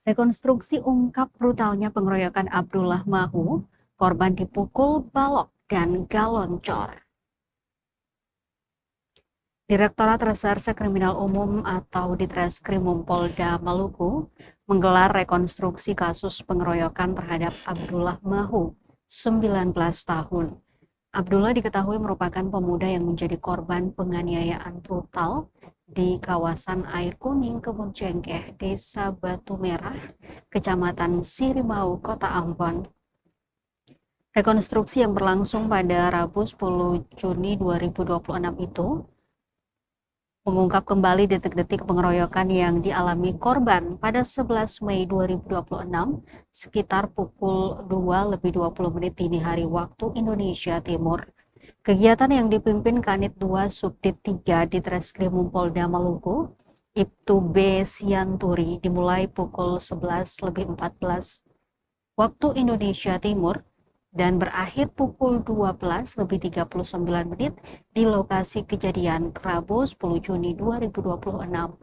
Rekonstruksi ungkap brutalnya pengeroyokan Abdullah Mahu, korban dipukul balok dan galon cor. Direktorat Reserse Kriminal Umum atau Ditreskrimum Polda Maluku menggelar rekonstruksi kasus pengeroyokan terhadap Abdullah Mahu, 19 tahun. Abdullah diketahui merupakan pemuda yang menjadi korban penganiayaan brutal di kawasan Air Kuning, Kebun Cengkeh, Desa Batu Merah, Kecamatan Sirimau, Kota Ambon. Rekonstruksi yang berlangsung pada Rabu 10 Juni 2026 itu mengungkap kembali detik-detik pengeroyokan yang dialami korban pada 11 Mei 2026 sekitar pukul 2:20 dini hari waktu Indonesia Timur. Kegiatan yang dipimpin Kanit 2 Subdit 3 di Treskrimum Polda Maluku, Ibtu B. Sianturi, dimulai pukul 11:14 waktu Indonesia Timur dan berakhir pukul 12:39 di lokasi kejadian Rabu 10 Juni 2026.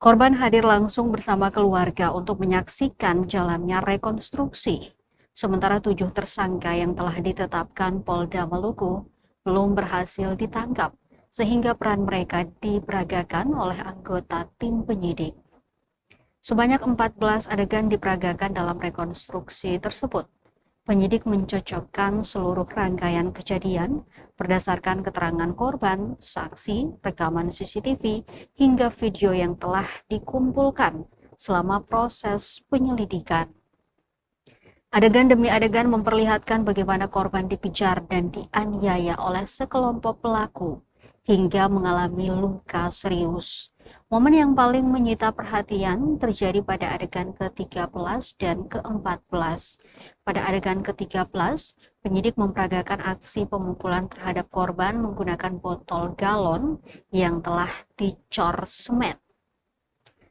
Korban hadir langsung bersama keluarga untuk menyaksikan jalannya rekonstruksi. Sementara 7 tersangka yang telah ditetapkan Polda Maluku belum berhasil ditangkap, sehingga peran mereka diperagakan oleh anggota tim penyidik. Sebanyak 14 adegan diperagakan dalam rekonstruksi tersebut. Penyidik mencocokkan seluruh rangkaian kejadian berdasarkan keterangan korban, saksi, rekaman CCTV, hingga video yang telah dikumpulkan selama proses penyelidikan. Adegan demi adegan memperlihatkan bagaimana korban dikejar dan dianiaya oleh sekelompok pelaku hingga mengalami luka serius. Momen yang paling menyita perhatian terjadi pada adegan ke-13 dan ke-14. Pada adegan ke-13, penyidik memperagakan aksi pemukulan terhadap korban menggunakan botol galon yang telah dicor semen.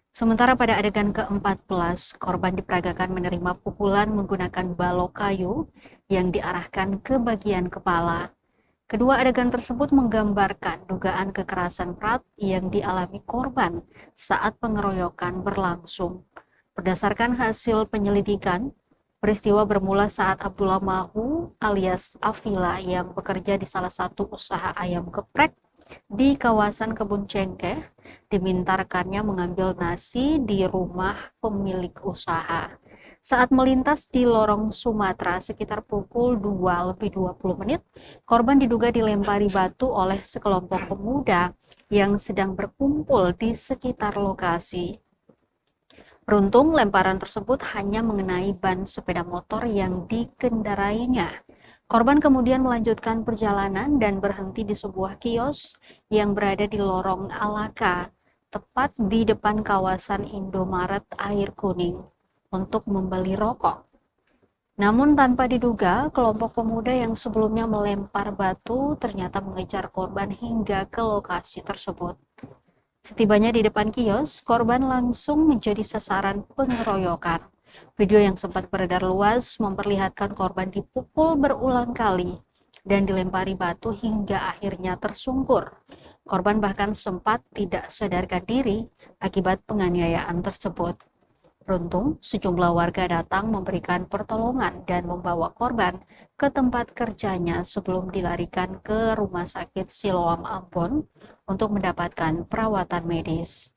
Sementara pada adegan ke-14, korban diperagakan menerima pukulan menggunakan balok kayu yang diarahkan ke bagian kepala. Kedua adegan tersebut menggambarkan dugaan kekerasan berat yang dialami korban saat pengeroyokan berlangsung. Berdasarkan hasil penyelidikan, peristiwa bermula saat Abdullah Mahu alias Afila yang bekerja di salah satu usaha ayam geprek di kawasan Kebun Cengkeh diminta rekannya mengambil nasi di rumah pemilik usaha. Saat melintas di lorong Sumatera sekitar pukul 2:20, korban diduga dilempari batu oleh sekelompok pemuda yang sedang berkumpul di sekitar lokasi. Beruntung lemparan tersebut hanya mengenai ban sepeda motor yang dikendarainya. Korban kemudian melanjutkan perjalanan dan berhenti di sebuah kios yang berada di lorong Alaka, tepat di depan kawasan Indomaret Air Kuning, untuk membeli rokok. Namun tanpa diduga, kelompok pemuda yang sebelumnya melempar batu ternyata mengejar korban hingga ke lokasi tersebut. Setibanya di depan kios, korban langsung menjadi sasaran pengeroyokan. Video yang sempat beredar luas memperlihatkan korban dipukul berulang kali dan dilempari batu hingga akhirnya tersungkur. Korban bahkan sempat tidak sadarkan diri akibat penganiayaan tersebut. Beruntung, sejumlah warga datang memberikan pertolongan dan membawa korban ke tempat kerjanya sebelum dilarikan ke Rumah Sakit Siloam Ambon untuk mendapatkan perawatan medis.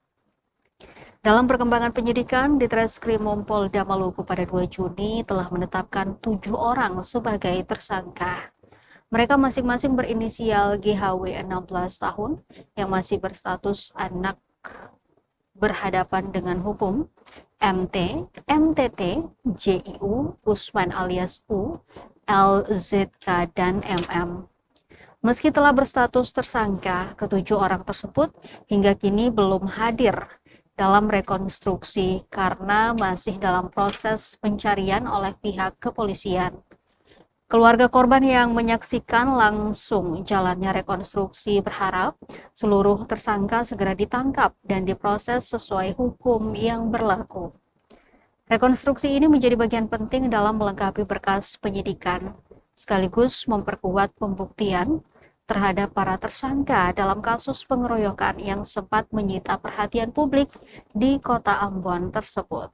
Dalam perkembangan penyidikan, Ditreskrimum Polda Maluku pada 2 Juni telah menetapkan 7 orang sebagai tersangka. Mereka masing-masing berinisial GHW 16 tahun yang masih berstatus anak berhadapan dengan hukum, MT, MTT, JIU, Usman alias U, LZK, dan MM. Meski telah berstatus tersangka, ketujuh orang tersebut hingga kini belum hadir dalam rekonstruksi karena masih dalam proses pencarian oleh pihak kepolisian. Keluarga korban yang menyaksikan langsung jalannya rekonstruksi berharap seluruh tersangka segera ditangkap dan diproses sesuai hukum yang berlaku. Rekonstruksi ini menjadi bagian penting dalam melengkapi berkas penyidikan, sekaligus memperkuat pembuktian terhadap para tersangka dalam kasus pengeroyokan yang sempat menyita perhatian publik di Kota Ambon tersebut.